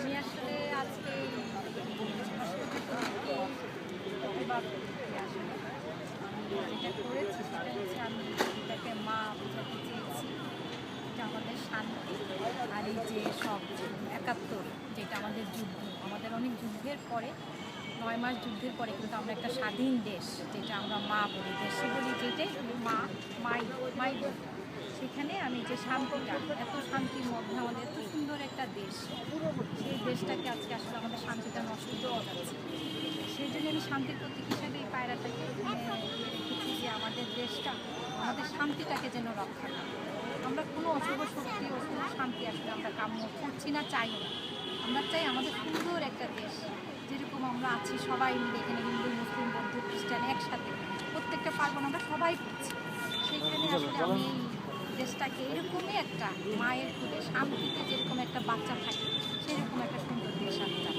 আমি আসলে আজকে প্রতিবাদ করতে আসলে আমি যেটা করেছি সেটা হচ্ছে আমি এটাকে মা বোঝাতে চেয়েছি। এটা আমাদের শান্তি আর এই যে সব ৭১ যেটা আমাদের যুদ্ধ, আমাদের অনেক যুদ্ধের পরে ৯ মাস যুদ্ধের পরে কিন্তু আমরা একটা স্বাধীন দেশ, যেটা আমরা মা বলি, দেশে বলি যেটাই মা, মাই মাই বলি। সেখানে আমি যে শান্তিটা, এত শান্তির মধ্যে আমাদের এত সুন্দর একটা দেশ, সেই দেশটাকে আজকে আসলে আমাদের শান্তিটা নষ্ট হয়ে যাচ্ছে। সেই জন্য আমি শান্তির প্রতীক হিসেবে এই পায়রাটাকে রেখেছি যে আমাদের দেশটা, আমাদের শান্তিটাকে যেন রক্ষা করে। আমরা কোনো অশুভ শক্তি, অশুভ শান্তি আসলে আমরা কাম্য করছি না, চাই না। আমরা চাই আমাদের সুন্দর একটা দেশ, যেরকম আমরা আছি সবাই মিলে এখানে, হিন্দু মুসলিম বৌদ্ধ খ্রিস্টান একসাথে, প্রত্যেকটা পার্বণ আমরা সবাই করছি। সেইখানে আসলে আমি এই দেশটাকে এরকমই একটা মায়ের কোলে শান্তিতে যেরকম একটা বাচ্চা থাকে, সেরকম একটা সুন্দর দেশ আমি চাই।